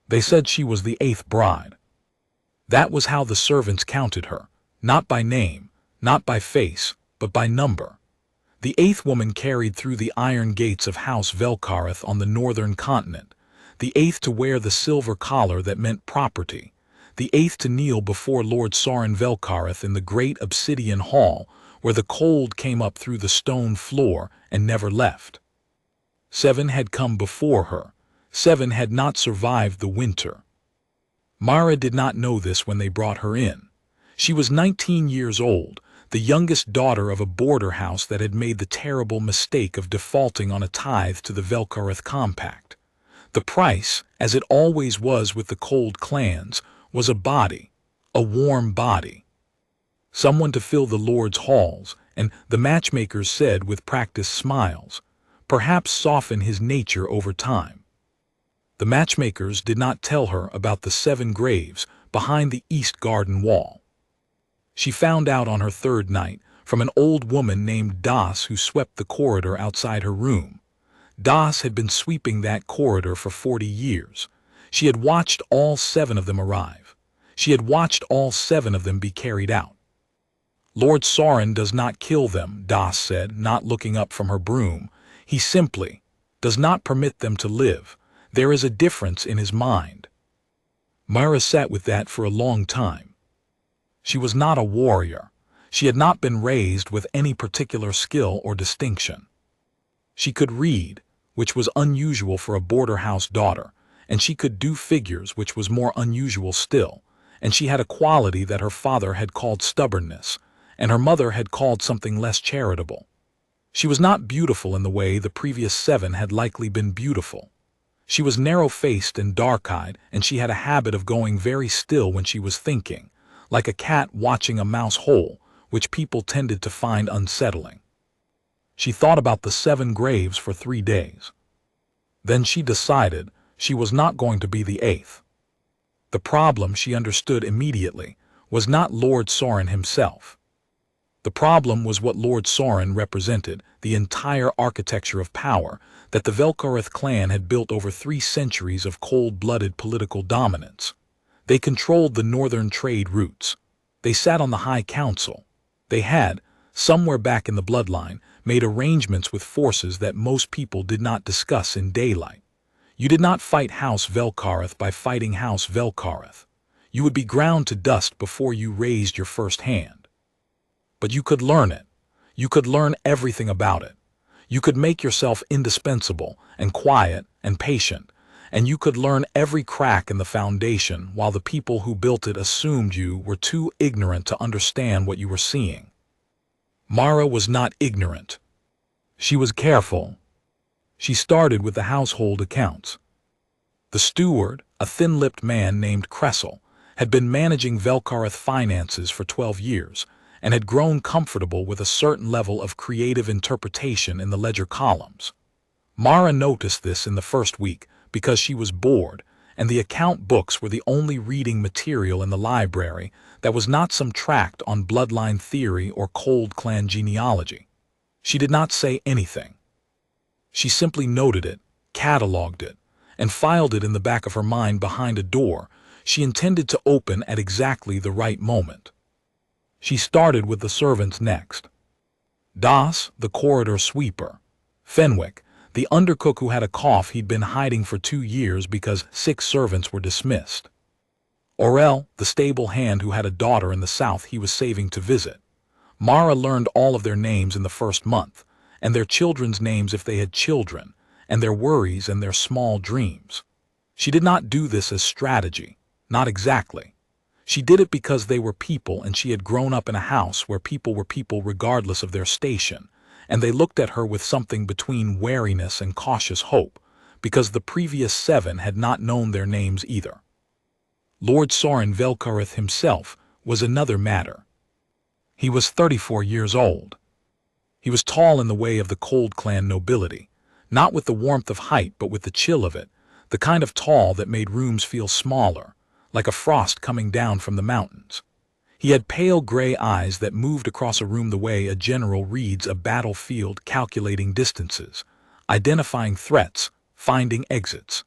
They said she was the 8th bride. That was how the servants counted her, not by name, not by face, but by number. The 8th woman carried through the iron gates of House Velkareth on the northern continent, the 8th to wear the silver collar that meant property, the 8th to kneel before Lord Sorin Velkareth in the great obsidian hall where the cold came up through the stone floor and never left. 7 had come before her. 7 had not survived the winter. Mara did not know this when they brought her in. She was 19 years old, the youngest daughter of a border house that had made the terrible mistake of defaulting on a tithe to the Velkareth Compact. The price, as it always was with the cold clans, was a body, a warm body. Someone to fill the Lord's halls, and the matchmakers said with practiced smiles, perhaps soften his nature over time. The matchmakers did not tell her about the 7 graves behind the east garden wall. She found out on her 3rd night from an old woman named Das who swept the corridor outside her room. Das had been sweeping that corridor for 40 years. She had watched all 7 of them arrive. She had watched all 7 of them be carried out. Lord Sorin does not kill them, Das said, not looking up from her broom. He simply does not permit them to live. There is a difference in his mind. Myra sat with that for a long time. She was not a warrior. She had not been raised with any particular skill or distinction. She could read, which was unusual for a border house daughter, and she could do figures, which was more unusual still, and she had a quality that her father had called stubbornness, and her mother had called something less charitable. She was not beautiful in the way the previous 7 had likely been beautiful. She was narrow-faced and dark-eyed, and she had a habit of going very still when she was thinking, like a cat watching a mouse hole, which people tended to find unsettling. She thought about the 7 graves for 3 days. Then she decided she was not going to be the 8th. The problem, she understood immediately, was not Lord Sorin himself. The problem was what Lord Sorin represented, the entire architecture of power that the Velkareth clan had built over 3 centuries of cold-blooded political dominance. They controlled the northern trade routes. They sat on the High Council. They had, somewhere back in the bloodline, made arrangements with forces that most people did not discuss in daylight. You did not fight House Velkareth by fighting House Velkareth. You would be ground to dust before you raised your first hand. But you could learn it. You could learn everything about it. You could make yourself indispensable and quiet and patient, and you could learn every crack in the foundation while the people who built it assumed you were too ignorant to understand what you were seeing. Mara was not ignorant. She was careful. She started with the household accounts. The steward, a thin-lipped man named Cressel, had been managing Velkareth finances for 12 years and had grown comfortable with a certain level of creative interpretation in the ledger columns. Mara noticed this in the first week because she was bored, and the account books were the only reading material in the library that was not some tract on bloodline theory or cold clan genealogy. She did not say anything. She simply noted it, catalogued it, and filed it in the back of her mind behind a door she intended to open at exactly the right moment. She started with the servants next. Das, the corridor sweeper. Fenwick, the undercook who had a cough he'd been hiding for 2 years because 6 servants were dismissed. Aurel, the stable hand who had a daughter in the south he was saving to visit. Mara learned all of their names in the first month, and their children's names if they had children, and their worries and their small dreams. She did not do this as strategy, not exactly. She did it because they were people and she had grown up in a house where people were people regardless of their station, and they looked at her with something between wariness and cautious hope, because the previous 7 had not known their names either. Lord Sorin Velkareth himself was another matter. He was 34 years old. He was tall in the way of the Cold Clan nobility, not with the warmth of height but with the chill of it, the kind of tall that made rooms feel smaller, like a frost coming down from the mountains. He had pale gray eyes that moved across a room the way a general reads a battlefield, calculating distances, identifying threats, finding exits.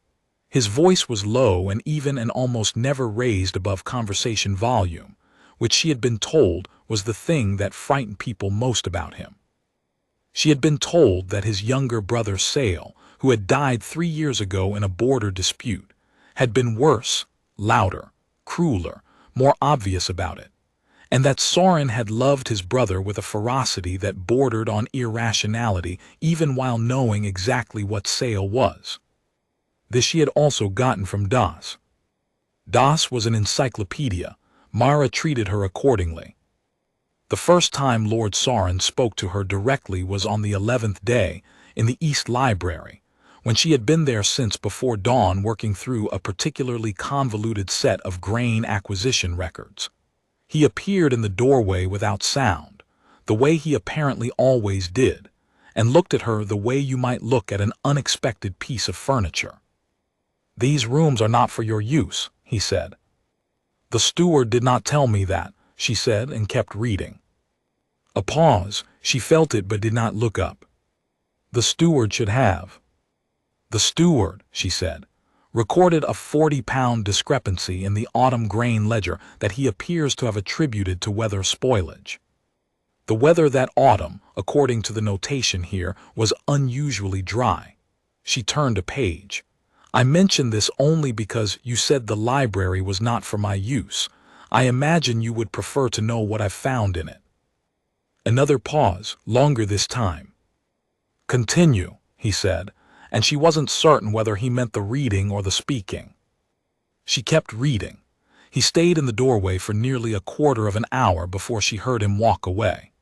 His voice was low and even and almost never raised above conversation volume, which she had been told was the thing that frightened people most about him. She had been told that his younger brother Sale, who had died 3 years ago in a border dispute, had been worse, louder, crueler, more obvious about it, and that Soren had loved his brother with a ferocity that bordered on irrationality even while knowing exactly what Sale was. This she had also gotten from Das. Das was an encyclopedia. Mara treated her accordingly. The first time Lord Soren spoke to her directly was on the 11th day in the East Library, when she had been there since before dawn working through a particularly convoluted set of grain acquisition records. He appeared in the doorway without sound, the way he apparently always did, and looked at her the way you might look at an unexpected piece of furniture. "These rooms are not for your use," he said. "The steward did not tell me that," she said, and kept reading. A pause. She felt it but did not look up. "The steward should have." "The steward," she said, "recorded a 40-pound discrepancy in the autumn grain ledger that he appears to have attributed to weather spoilage. The weather that autumn, according to the notation here, was unusually dry." She turned a page. "I mention this only because you said the library was not for my use. I imagine you would prefer to know what I've found in it." Another pause, longer this time. "Continue," he said, and she wasn't certain whether he meant the reading or the speaking. She kept reading. He stayed in the doorway for nearly a quarter of an hour before she heard him walk away.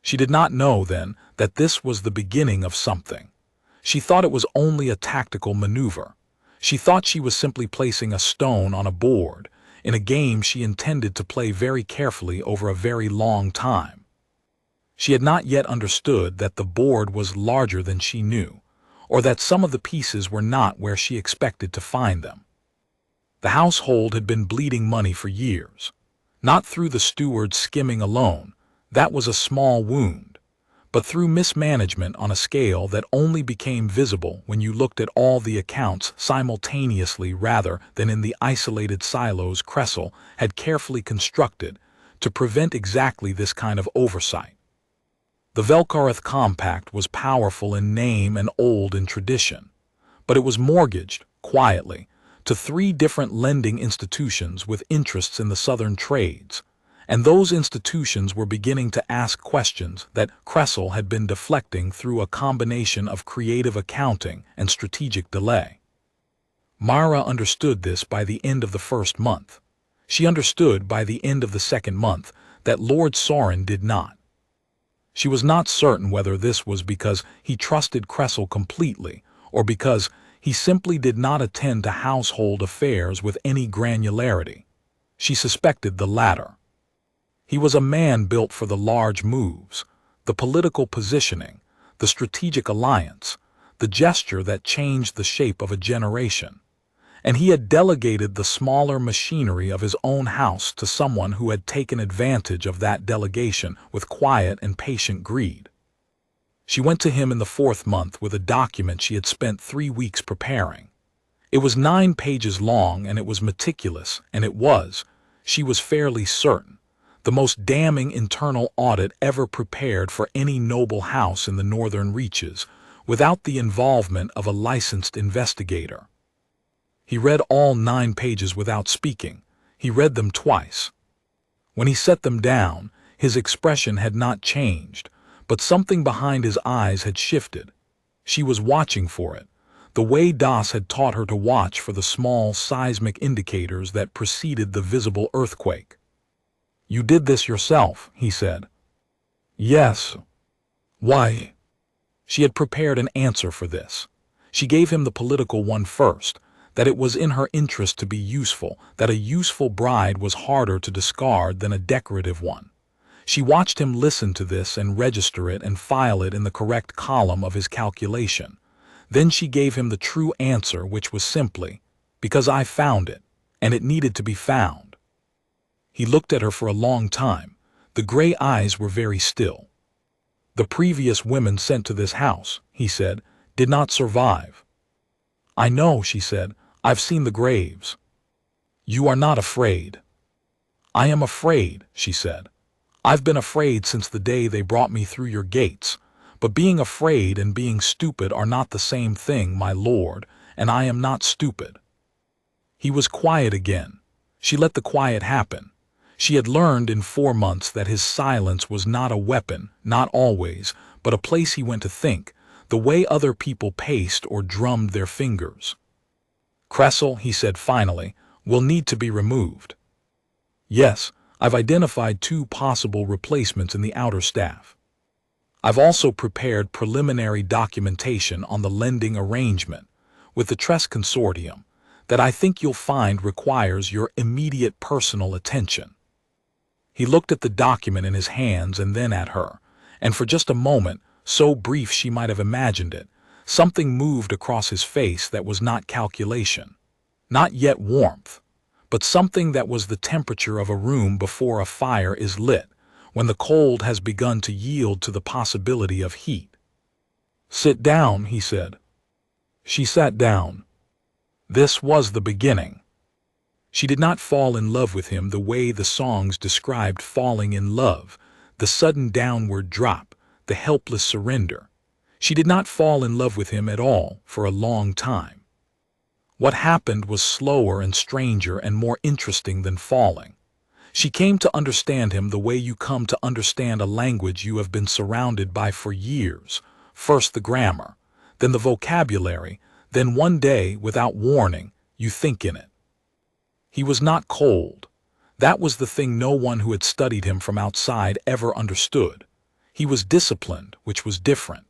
She did not know then that this was the beginning of something. She thought it was only a tactical maneuver. She thought she was simply placing a stone on a board in a game she intended to play very carefully over a very long time. She had not yet understood that the board was larger than she knew, or that some of the pieces were not where she expected to find them. The household had been bleeding money for years, not through the steward's skimming alone, that was a small wound, but through mismanagement on a scale that only became visible when you looked at all the accounts simultaneously rather than in the isolated silos Kressel had carefully constructed to prevent exactly this kind of oversight. The Velkareth Compact was powerful in name and old in tradition, but it was mortgaged, quietly, to 3 different lending institutions with interests in the southern trades, and those institutions were beginning to ask questions that Kressel had been deflecting through a combination of creative accounting and strategic delay. Mara understood this by the end of the first month. She understood by the end of the second month that Lord Soren did not. She was not certain whether this was because he trusted Kressel completely or because he simply did not attend to household affairs with any granularity. She suspected the latter. He was a man built for the large moves, the political positioning, the strategic alliance, the gesture that changed the shape of a generation. And he had delegated the smaller machinery of his own house to someone who had taken advantage of that delegation with quiet and patient greed. She went to him in the 4th month with a document she had spent 3 weeks preparing. It was 9 pages long and it was meticulous, and it was, she was fairly certain, the most damning internal audit ever prepared for any noble house in the northern reaches, without the involvement of a licensed investigator. He read all 9 pages without speaking. He read them twice. When he set them down, his expression had not changed, but something behind his eyes had shifted. She was watching for it, the way Das had taught her to watch for the small seismic indicators that preceded the visible earthquake. "You did this yourself," he said. "Yes." "Why?" She had prepared an answer for this. She gave him the political one first, that it was in her interest to be useful, that a useful bride was harder to discard than a decorative one. She watched him listen to this and register it and file it in the correct column of his calculation. Then she gave him the true answer, which was simply, "Because I found it, and it needed to be found." He looked at her for a long time. The gray eyes were very still. "The previous women sent to this house," he said, "did not survive." "I know," she said, I've seen the graves. You are not afraid. I am afraid, she said. I've been afraid since the day they brought me through your gates. But being afraid and being stupid are not the same thing, my lord, and I am not stupid. He was quiet again. She let the quiet happen. She had learned in 4 months that his silence was not a weapon, not always, but a place he went to think, the way other people paced or drummed their fingers. Cressel, he said finally, will need to be removed. Yes, I've identified 2 possible replacements in the outer staff. I've also prepared preliminary documentation on the lending arrangement with the Trust Consortium that I think you'll find requires your immediate personal attention. He looked at the document in his hands and then at her, and for just a moment, so brief she might have imagined it, something moved across his face that was not calculation, not yet warmth, but something that was the temperature of a room before a fire is lit, when the cold has begun to yield to the possibility of heat. Sit down, he said. She sat down. This was the beginning. She did not fall in love with him the way the songs described falling in love, the sudden downward drop, the helpless surrender. She did not fall in love with him at all for a long time. What happened was slower and stranger and more interesting than falling. She came to understand him the way you come to understand a language you have been surrounded by for years, first the grammar, then the vocabulary, then one day, without warning, you think in it. He was not cold. That was the thing no one who had studied him from outside ever understood. He was disciplined, which was different.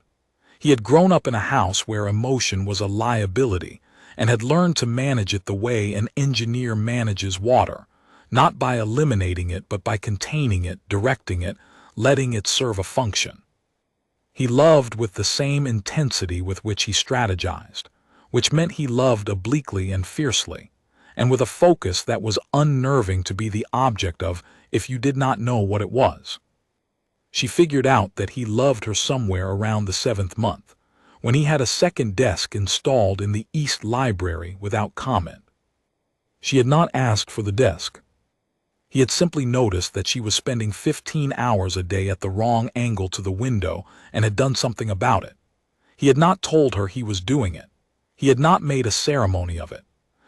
He had grown up in a house where emotion was a liability and had learned to manage it the way an engineer manages water, not by eliminating it but by containing it, directing it, letting it serve a function. He loved with the same intensity with which he strategized, which meant he loved obliquely and fiercely, and with a focus that was unnerving to be the object of if you did not know what it was. She figured out that he loved her somewhere around the 7th month, when he had a second desk installed in the East Library without comment. She had not asked for the desk. He had simply noticed that she was spending 15 hours a day at the wrong angle to the window and had done something about it. He had not told her he was doing it. He had not made a ceremony of it.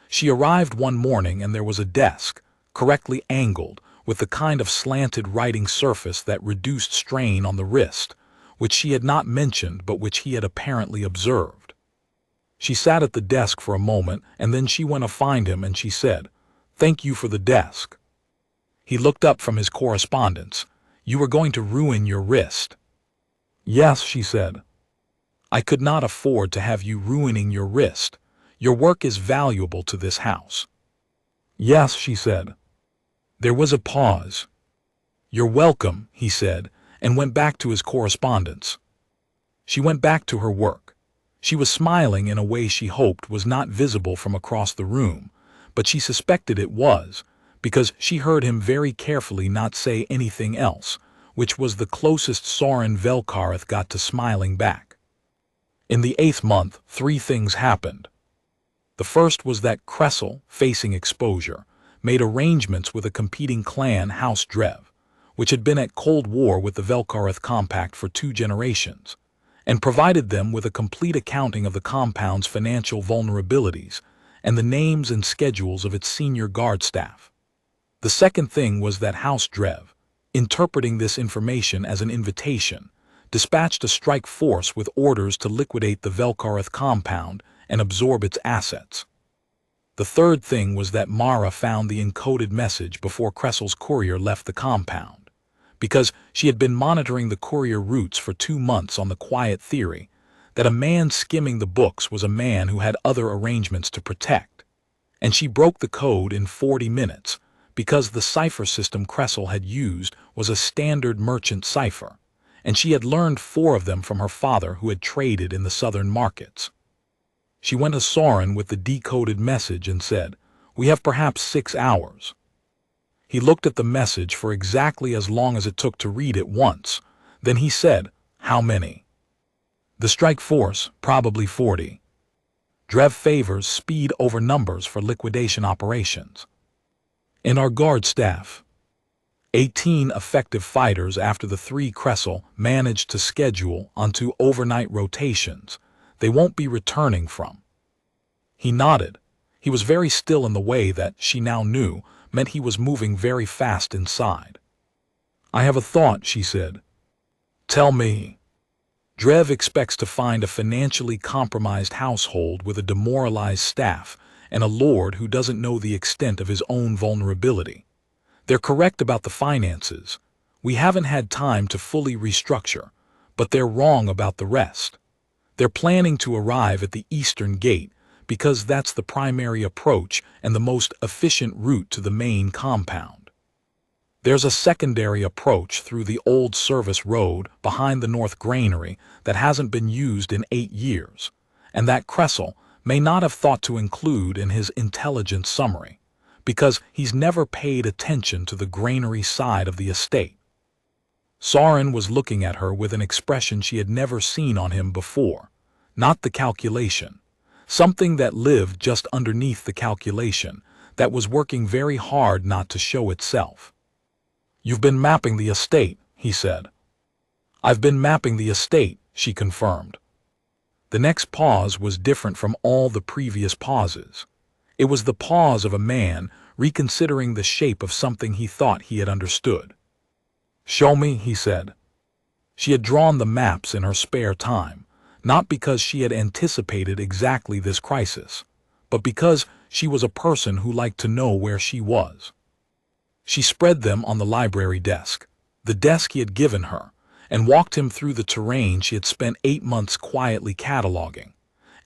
She arrived one morning and there was a desk, correctly angled, with the kind of slanted writing surface that reduced strain on the wrist, which she had not mentioned but which he had apparently observed. She sat at the desk for a moment and then she went to find him and she said, "Thank you for the desk." He looked up from his correspondence. "You were going to ruin your wrist." "Yes," she said. "I could not afford to have you ruining your wrist. Your work is valuable to this house." "Yes," she said. There was a pause. "You're welcome," he said, and went back to his correspondence. She went back to her work. She was smiling in a way she hoped was not visible from across the room, but she suspected it was, because she heard him very carefully not say anything else, which was the closest Soren Velkareth got to smiling back. In the 8th month, 3 things happened. The first was that Cressel, facing exposure, made arrangements with a competing clan, House Drev, which had been at cold war with the Velkareth Compact for 2 generations, and provided them with a complete accounting of the compound's financial vulnerabilities and the names and schedules of its senior guard staff. The second thing was that House Drev, interpreting this information as an invitation, dispatched a strike force with orders to liquidate the Velkareth compound and absorb its assets. The third thing was that Mara found the encoded message before Cressel's courier left the compound, because she had been monitoring the courier routes for 2 months on the quiet theory that a man skimming the books was a man who had other arrangements to protect, and she broke the code in 40 minutes because the cipher system Cressel had used was a standard merchant cipher, and she had learned 4 of them from her father who had traded in the southern markets. She went to Soren with the decoded message and said, "We have perhaps 6 hours." He looked at the message for exactly as long as it took to read it once. Then he said, "How many?" "The strike force, probably 40. Drev favors speed over numbers for liquidation operations. In our guard staff, 18 effective fighters after the 3 Kressel managed to schedule onto overnight rotations they won't be returning from. He nodded. He was very still in the way that, she now knew, meant he was moving very fast inside. I have a thought, she said. Tell me. Drev expects to find a financially compromised household with a demoralized staff and a lord who doesn't know the extent of his own vulnerability. They're correct about the finances. We haven't had time to fully restructure, but they're wrong about the rest. They're planning to arrive at the eastern gate because that's the primary approach and the most efficient route to the main compound. There's a secondary approach through the old service road behind the North Granary that hasn't been used in 8 years, and that Kressel may not have thought to include in his intelligence summary, because he's never paid attention to the granary side of the estate. Soren was looking at her with an expression she had never seen on him before, not the calculation, something that lived just underneath the calculation, that was working very hard not to show itself. You've been mapping the estate, he said. I've been mapping the estate, she confirmed. The next pause was different from all the previous pauses. It was the pause of a man reconsidering the shape of something he thought he had understood. Show me, he said. She had drawn the maps in her spare time, not because she had anticipated exactly this crisis, but because she was a person who liked to know where she was. She spread them on the library desk, the desk he had given her, and walked him through the terrain she had spent 8 months quietly cataloging.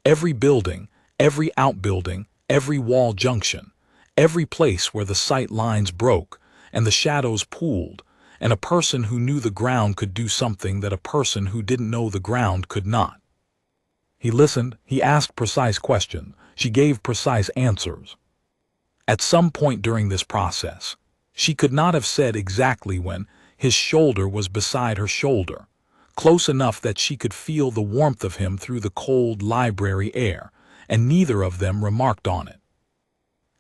Every building, every outbuilding, every wall junction, every place where the sight lines broke and the shadows pooled, and a person who knew the ground could do something that a person who didn't know the ground could not. He listened, he asked precise questions, she gave precise answers. At some point during this process, she could not have said exactly when, his shoulder was beside her shoulder, close enough that she could feel the warmth of him through the cold library air, and neither of them remarked on it.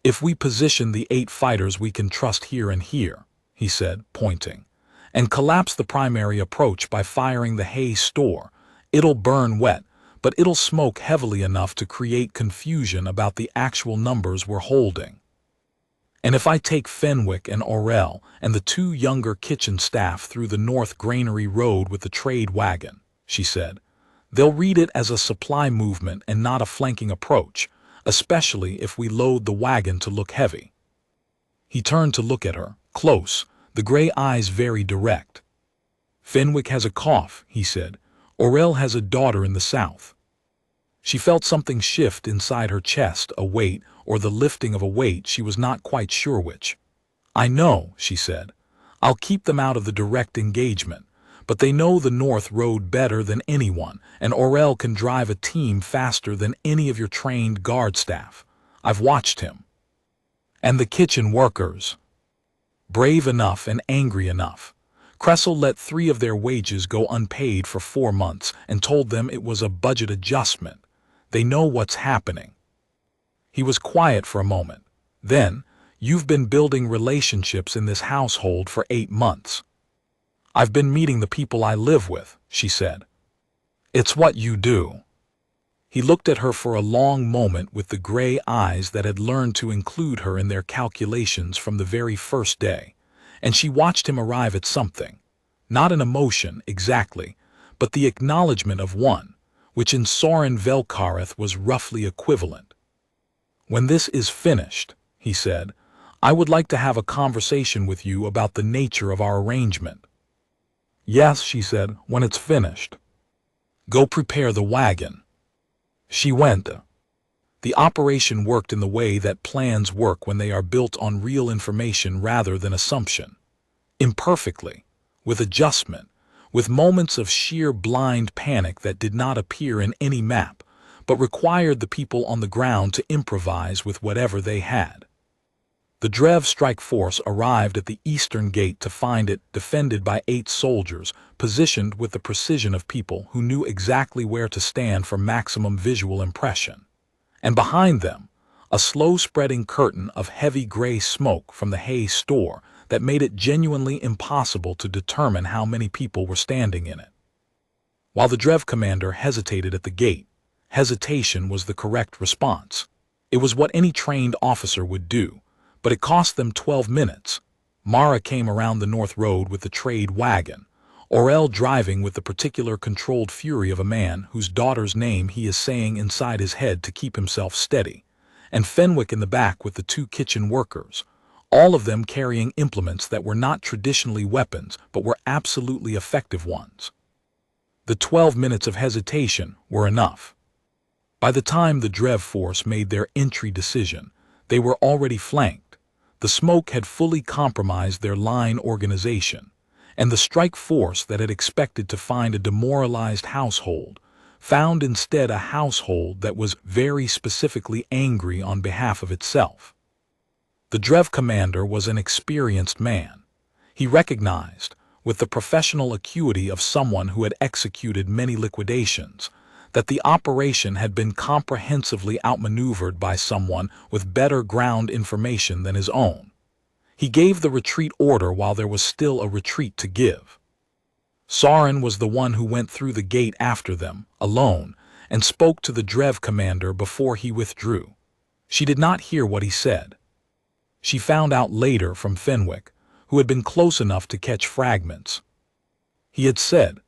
If we position the 8 fighters we can trust here and here, he said, pointing, and collapse the primary approach by firing the hay store, it'll burn wet, but it'll smoke heavily enough to create confusion about the actual numbers we're holding. And if I take Fenwick and Aurel and the 2 younger kitchen staff through the North Granary Road with the trade wagon, she said, they'll read it as a supply movement and not a flanking approach, especially if we load the wagon to look heavy. He turned to look at her, close, the gray eyes very direct. Fenwick has a cough, he said. Aurel has a daughter in the south. She felt something shift inside her chest, a weight, or the lifting of a weight, she was not quite sure which. I know, she said. I'll keep them out of the direct engagement, but they know the North Road better than anyone, and Aurel can drive a team faster than any of your trained guard staff. I've watched him. And the kitchen workers. Brave enough and angry enough. Kressel let 3 of their wages go unpaid for 4 months and told them it was a budget adjustment. They know what's happening. He was quiet for a moment. Then, you've been building relationships in this household for 8 months. I've been meeting the people I live with, she said. It's what you do. He looked at her for a long moment with the gray eyes that had learned to include her in their calculations from the very first day, and she watched him arrive at something, not an emotion exactly, but the acknowledgement of one, which in Soren Velkareth was roughly equivalent. When this is finished, he said, I would like to have a conversation with you about the nature of our arrangement. Yes, she said, when it's finished. Go prepare the wagon. She went. The operation worked in the way that plans work when they are built on real information rather than assumption. Imperfectly, with adjustment, with moments of sheer blind panic that did not appear in any map, but required the people on the ground to improvise with whatever they had. The Drev strike force arrived at the eastern gate to find it defended by 8 soldiers, positioned with the precision of people who knew exactly where to stand for maximum visual impression. and behind them, a slow-spreading curtain of heavy gray smoke from the hay store that made it genuinely impossible to determine how many people were standing in it. While the Drev commander hesitated at the gate, hesitation was the correct response. It was what any trained officer would do, but it cost them 12 minutes. Mara came around the north road with the trade wagon, Aurel driving with the particular controlled fury of a man whose daughter's name he is saying inside his head to keep himself steady, and Fenwick in the back with the 2 kitchen workers, all of them carrying implements that were not traditionally weapons but were absolutely effective ones. The 12 minutes of hesitation were enough. By the time the Drev force made their entry decision, they were already flanked. The smoke had fully compromised their line organization, and the strike force that had expected to find a demoralized household found instead a household that was very specifically angry on behalf of itself. The Drev commander was an experienced man. He recognized, with the professional acuity of someone who had executed many liquidations, that the operation had been comprehensively outmaneuvered by someone with better ground information than his own. He gave the retreat order while there was still a retreat to give. Sauron was the one who went through the gate after them, alone, and spoke to the Drev commander before he withdrew. She did not hear what he said. She found out later from Fenwick, who had been close enough to catch fragments. He had said,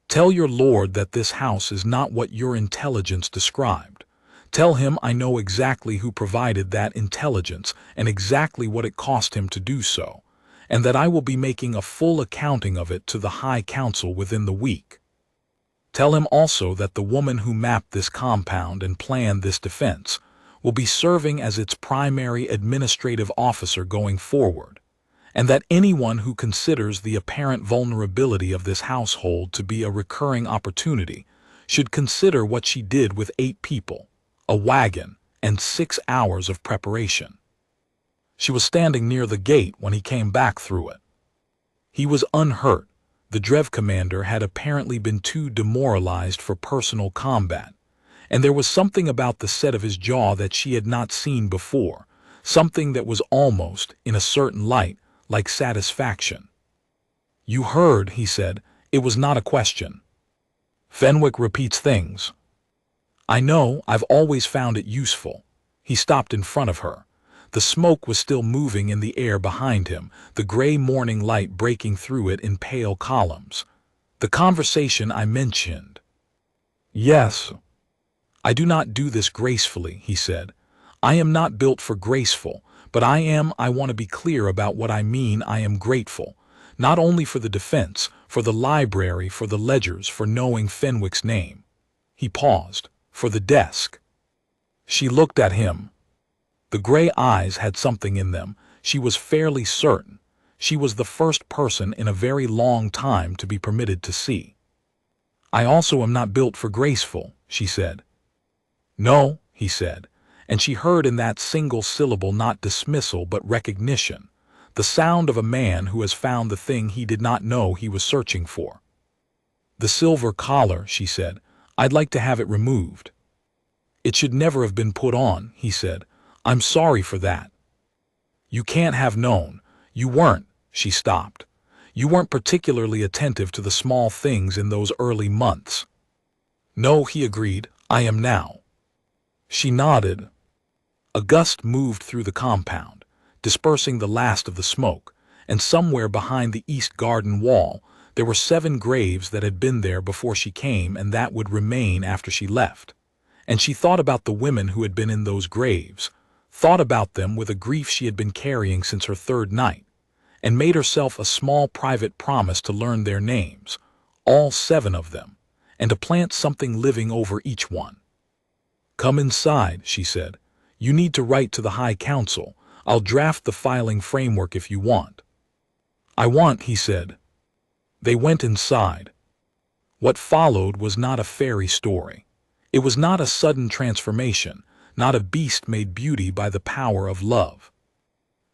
"Tell your lord that this house is not what your intelligence described. Tell him I know exactly who provided that intelligence and exactly what it cost him to do so, and that I will be making a full accounting of it to the High Council within the week. Tell him also that the woman who mapped this compound and planned this defense will be serving as its primary administrative officer going forward, and that anyone who considers the apparent vulnerability of this household to be a recurring opportunity should consider what she did with 8 people, a wagon, and 6 hours of preparation." She was standing near the gate when he came back through it. He was unhurt. The Drev commander had apparently been too demoralized for personal combat, and there was something about the set of his jaw that she had not seen before, something that was almost, in a certain light, like satisfaction. "You heard," he said. "It was not a question." "Fenwick repeats things." "I know, I've always found it useful." He stopped in front of her. The smoke was still moving in the air behind him, the gray morning light breaking through it in pale columns. "The conversation I mentioned." "Yes." "I do not do this gracefully," he said. "I am not built for graceful, but I want to be clear about what I mean. I am grateful, not only for the defense, for the library, for the ledgers, for knowing Fenwick's name." He paused. "For the desk." She looked at him. The gray eyes had something in them. She was fairly certain. She was the first person in a very long time to be permitted to see. "I also am not built for graceful," she said. "No," he said, and she heard in that single syllable not dismissal but recognition, the sound of a man who has found the thing he did not know he was searching for. "The silver collar," she said. "I'd like to have it removed." "It should never have been put on," he said. "I'm sorry for that." "You can't have known. You weren't." She stopped. "You weren't particularly attentive to the small things in those early months." "No," he agreed. "I am now." She nodded. A gust moved through the compound, dispersing the last of the smoke, and somewhere behind the east garden wall there were 7 graves that had been there before she came and that would remain after she left. And she thought about the women who had been in those graves, thought about them with a grief she had been carrying since her 3rd night, and made herself a small private promise to learn their names, all 7 of them, and to plant something living over each one. "Come inside," she said. "You need to write to the High Council. I'll draft the filing framework if you want." "I want," he said. They went inside. What followed was not a fairy story. It was not a sudden transformation, not a beast made beauty by the power of love.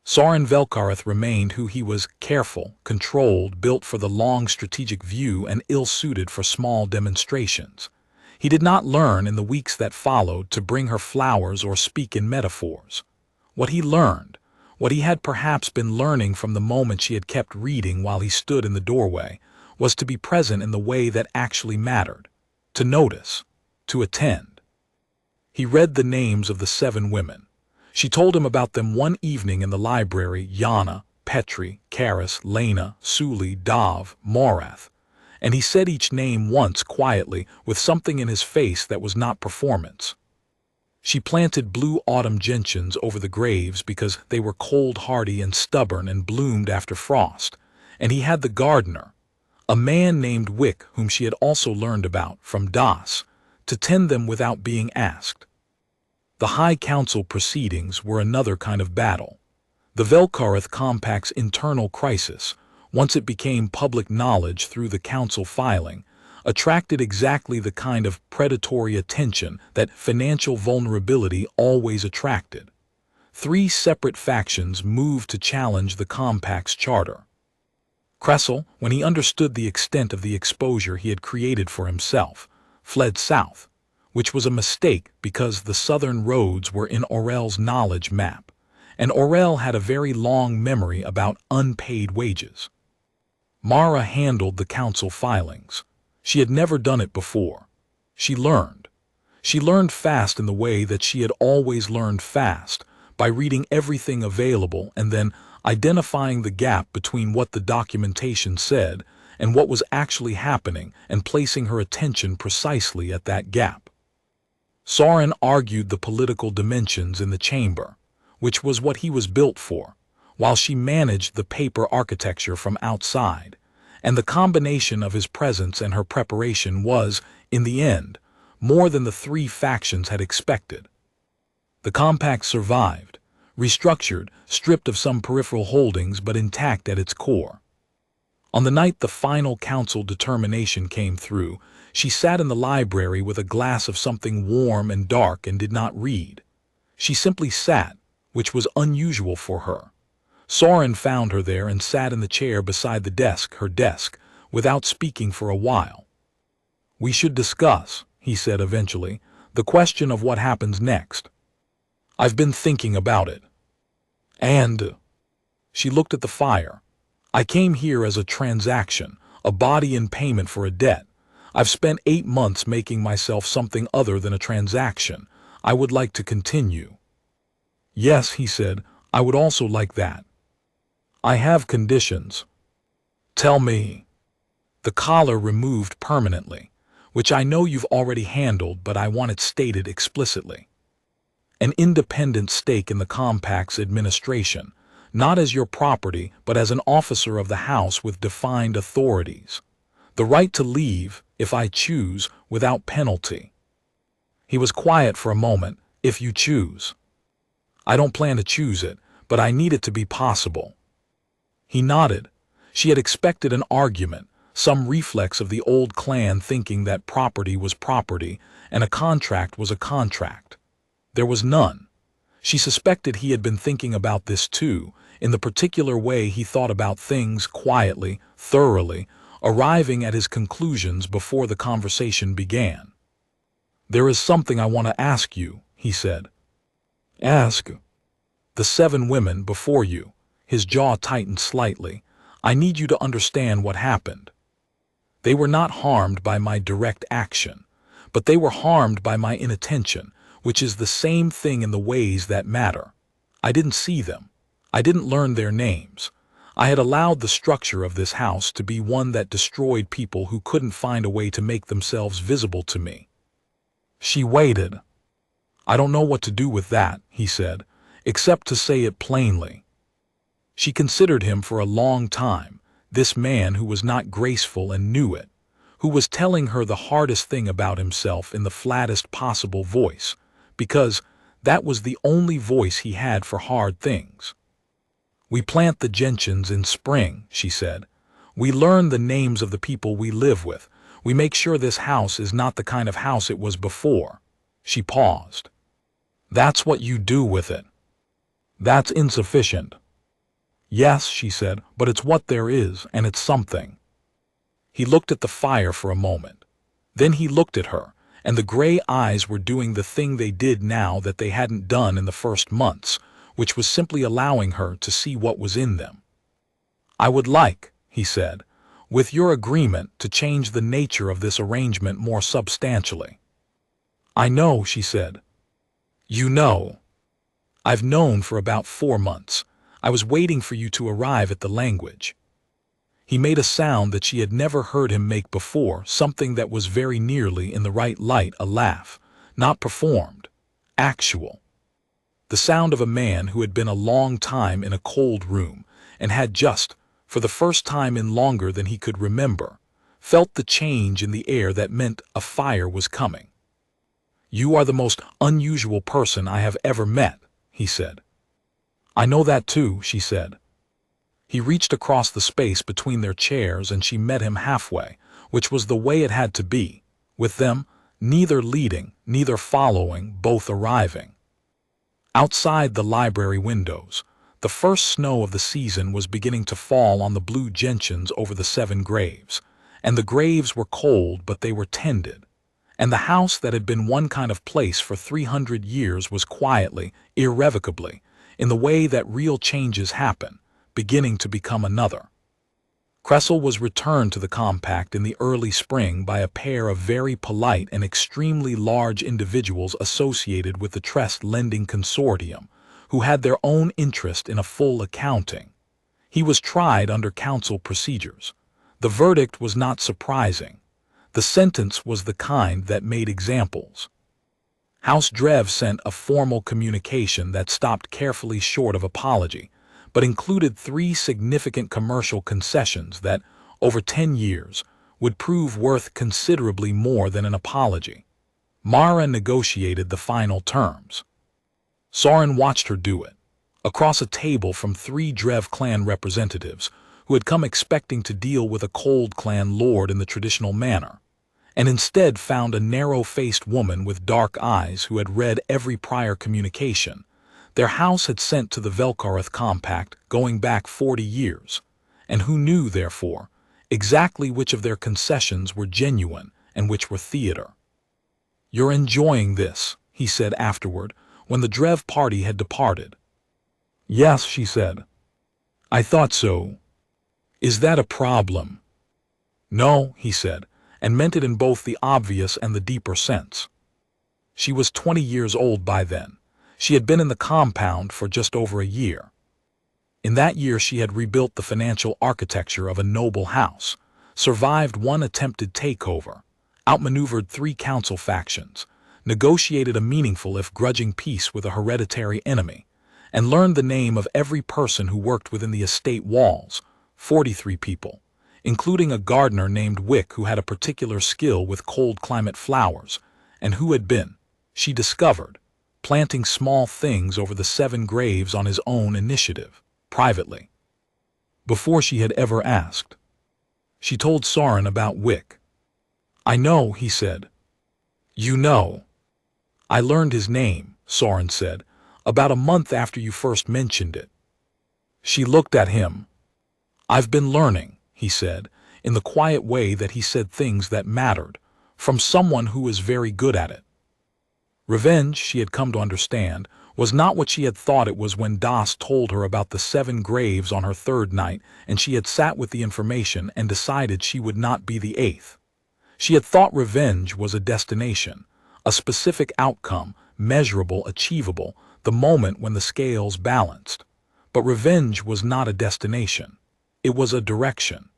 Sauron Velkareth remained who he was, careful, controlled, built for the long strategic view and ill-suited for small demonstrations. He did not learn in the weeks that followed to bring her flowers or speak in metaphors. What he learned, what he had perhaps been learning from the moment she had kept reading while he stood in the doorway, was to be present in the way that actually mattered, to notice, to attend. He read the names of the 7 women. She told him about them one evening in the library: Yana, Petri, Karis, Lena, Suli, Dav, Morath. And he said each name once quietly, with something in his face that was not performance. She planted blue autumn gentians over the graves because they were cold, hardy, and stubborn and bloomed after frost. And he had the gardener, a man named Wick, whom she had also learned about from Das, to tend them without being asked. The High Council proceedings were another kind of battle. The Velkarith Compact's internal crisis, once it became public knowledge through the council filing, attracted exactly the kind of predatory attention that financial vulnerability always attracted. 3 separate factions moved to challenge the compact's charter. Kressel, when he understood the extent of the exposure he had created for himself, fled south, which was a mistake because the southern roads were in Aurel's knowledge map, and Aurel had a very long memory about unpaid wages. Mara handled the council filings. She had never done it before. She learned. She learned fast in the way that she had always learned fast, by reading everything available and then identifying the gap between what the documentation said and what was actually happening and placing her attention precisely at that gap. Soren argued the political dimensions in the chamber, which was what he was built for, while she managed the paper architecture from outside, and the combination of his presence and her preparation was, in the end, more than the 3 factions had expected. The compact survived, restructured, stripped of some peripheral holdings but intact at its core. On the night the final council determination came through, she sat in the library with a glass of something warm and dark and did not read. She simply sat, which was unusual for her. Soren found her there and sat in the chair beside the desk, her desk, without speaking for a while. "We should discuss," he said eventually, "the question of what happens next. I've been thinking about it. And..." She looked at the fire. "I came here as a transaction, a body in payment for a debt. I've spent 8 months making myself something other than a transaction. I would like to continue." "Yes," he said, "I would also like that. I have conditions." "Tell me." "The collar removed permanently, which I know you've already handled, but I want it stated explicitly. An independent stake in the compact's administration, not as your property, but as an officer of the house with defined authorities. The right to leave, if I choose, without penalty." He was quiet for a moment. "If you choose." "I don't plan to choose it, but I need it to be possible." He nodded. She had expected an argument, some reflex of the old clan thinking that property was property and a contract was a contract. There was none. She suspected he had been thinking about this too, in the particular way he thought about things, quietly, thoroughly, arriving at his conclusions before the conversation began. "There is something I want to ask you," he said. "Ask." "The 7 women before you." His jaw tightened slightly. "I need you to understand what happened. They were not harmed by my direct action, but they were harmed by my inattention, which is the same thing in the ways that matter. I didn't see them. I didn't learn their names. I had allowed the structure of this house to be one that destroyed people who couldn't find a way to make themselves visible to me." She waited. "I don't know what to do with that," he said, "except to say it plainly." She considered him for a long time, this man who was not graceful and knew it, who was telling her the hardest thing about himself in the flattest possible voice, because that was the only voice he had for hard things. "We plant the gentians in spring," she said. "We learn the names of the people we live with. We make sure this house is not the kind of house it was before." She paused. "That's what you do with it." "That's insufficient." "Yes," she said, "but it's what there is, and it's something." He looked at the fire for a moment. Then he looked at her, and the gray eyes were doing the thing they did now that they hadn't done in the first months, which was simply allowing her to see what was in them. "I would like," he said, "with your agreement to change the nature of this arrangement more substantially." "I know," she said. "You know." "I've known for about 4 months. I was waiting for you to arrive at the language." He made a sound that she had never heard him make before, something that was very nearly in the right light a laugh, not performed, actual. The sound of a man who had been a long time in a cold room and had just, for the first time in longer than he could remember, felt the change in the air that meant a fire was coming. "You are the most unusual person I have ever met," he said. "I know that too," she said. He reached across the space between their chairs and she met him halfway, which was the way it had to be, with them, neither leading, neither following, both arriving. Outside the library windows, the first snow of the season was beginning to fall on the blue gentians over the 7 graves, and the graves were cold but they were tended, and the house that had been one kind of place for 300 years was quietly, irrevocably, in the way that real changes happen, beginning to become another. Cressel was returned to the compact in the early spring by a pair of very polite and extremely large individuals associated with the Trust Lending Consortium, who had their own interest in a full accounting. He was tried under council procedures. The verdict was not surprising. The sentence was the kind that made examples. House Drev sent a formal communication that stopped carefully short of apology, but included 3 significant commercial concessions that, over 10 years, would prove worth considerably more than an apology. Mara negotiated the final terms. Soren watched her do it, across a table from 3 Drev clan representatives who had come expecting to deal with a Cold clan lord in the traditional manner, and instead found a narrow-faced woman with dark eyes who had read every prior communication their house had sent to the Velkareth Compact going back 40 years, and who knew, therefore, exactly which of their concessions were genuine and which were theater. "You're enjoying this," he said afterward, when the Drev party had departed. "Yes," she said. "I thought so. Is that a problem?" "No," he said, and meant it in both the obvious and the deeper sense. She was 20 years old by then. She had been in the compound for just over a year. In that year she had rebuilt the financial architecture of a noble house, survived 1 attempted takeover, outmaneuvered 3 council factions, negotiated a meaningful if grudging peace with a hereditary enemy, and learned the name of every person who worked within the estate walls, 43 people, including a gardener named Wick who had a particular skill with cold climate flowers, and who had been, she discovered, planting small things over the 7 graves on his own initiative, privately, before she had ever asked. She told Soren about Wick. "I know," he said. "You know." "I learned his name," Soren said, "about a month after you first mentioned it." She looked at him. "I've been learning," he said, in the quiet way that he said things that mattered, from someone who was very good at it. Revenge, she had come to understand, was not what she had thought it was when Das told her about the 7 graves on her 3rd night, and she had sat with the information and decided she would not be the 8th. She had thought revenge was a destination, a specific outcome, measurable, achievable, the moment when the scales balanced. But revenge was not a destination. It was a direction.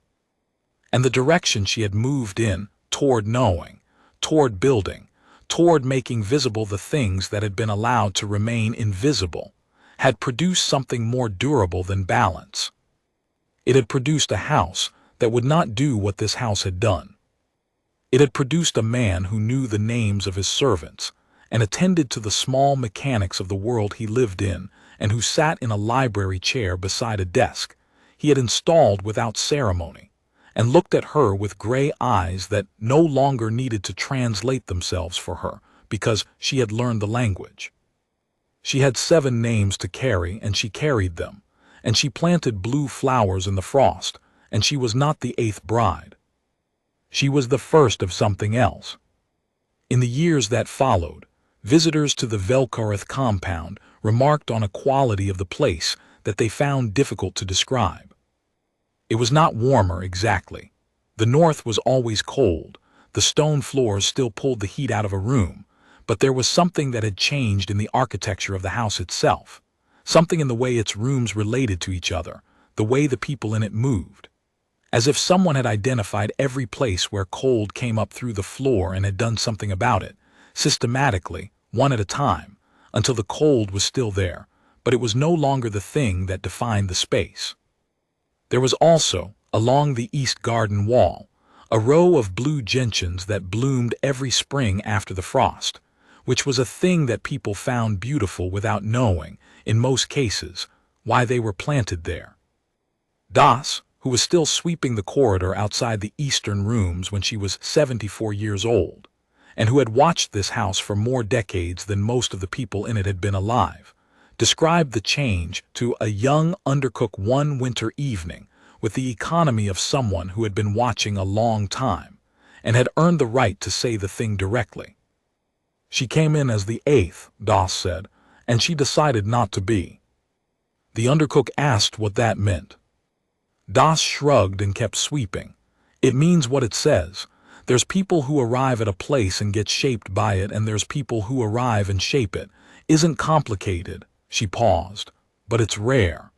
And the direction she had moved in, toward knowing, toward building, toward making visible the things that had been allowed to remain invisible, had produced something more durable than balance. It had produced a house that would not do what this house had done. It had produced a man who knew the names of his servants and attended to the small mechanics of the world he lived in, and who sat in a library chair beside a desk he had installed without ceremony, and looked at her with gray eyes that no longer needed to translate themselves for her because she had learned the language. She had 7 names to carry, and she carried them, and she planted blue flowers in the frost, and she was not the 8th bride. She was the first of something else. In the years that followed, visitors to the Velkarth compound remarked on a quality of the place that they found difficult to describe. It was not warmer exactly. The north was always cold, the stone floors still pulled the heat out of a room, but there was something that had changed in the architecture of the house itself, something in the way its rooms related to each other, the way the people in it moved. As if someone had identified every place where cold came up through the floor and had done something about it, systematically, one at a time, until the cold was still there, but it was no longer the thing that defined the space. There was also, along the east garden wall, a row of blue gentians that bloomed every spring after the frost, which was a thing that people found beautiful without knowing, in most cases, why they were planted there. Das, who was still sweeping the corridor outside the eastern rooms when she was 74 years old, and who had watched this house for more decades than most of the people in it had been alive, described the change to a young undercook one winter evening with the economy of someone who had been watching a long time and had earned the right to say the thing directly. She came in as the eighth, Das said, and she decided not to be. The undercook asked what that meant. Das shrugged and kept sweeping. It means what it says. There's people who arrive at a place and get shaped by it, and there's people who arrive and shape it. Isn't complicated. She paused. But it's rare.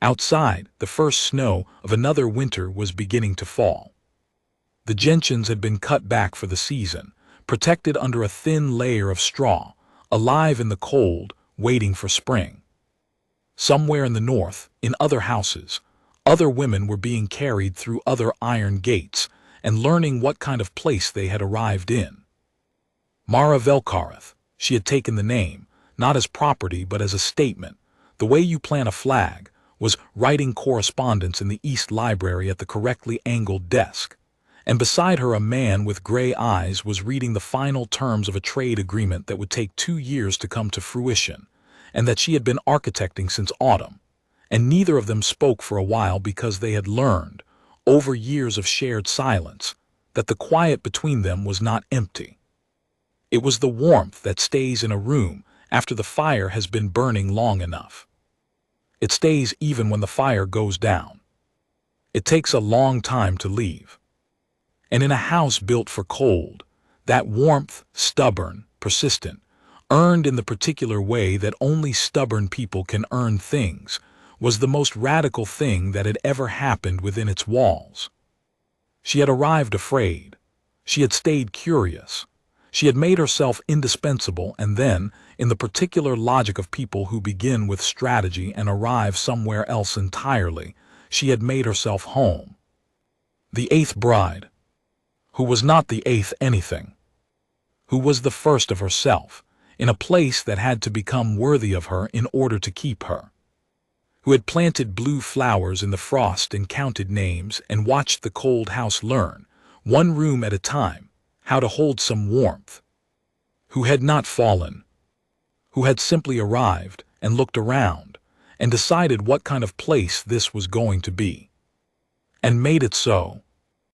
Outside, the first snow of another winter was beginning to fall. The gentians had been cut back for the season, protected under a thin layer of straw, alive in the cold, waiting for spring. Somewhere in the north, in other houses, other women were being carried through other iron gates and learning what kind of place they had arrived in. Mara Velkarth, she had taken the name, not as property but as a statement, the way you plant a flag, was writing correspondence in the East Library at the correctly angled desk, and beside her a man with gray eyes was reading the final terms of a trade agreement that would take 2 years to come to fruition, and that she had been architecting since autumn, and neither of them spoke for a while because they had learned, over years of shared silence, that the quiet between them was not empty. It was the warmth that stays in a room after the fire has been burning long enough. It stays even when the fire goes down. It takes a long time to leave. And in a house built for cold, that warmth, stubborn, persistent, earned in the particular way that only stubborn people can earn things, was the most radical thing that had ever happened within its walls. She had arrived afraid. She had stayed curious. She had made herself indispensable, and then, in the particular logic of people who begin with strategy and arrive somewhere else entirely, she had made herself home. The eighth bride, who was not the eighth anything, who was the first of herself, in a place that had to become worthy of her in order to keep her, who had planted blue flowers in the frost and counted names and watched the cold house learn, one room at a time, how to hold some warmth, who had not fallen, who had simply arrived and looked around and decided what kind of place this was going to be, and made it so.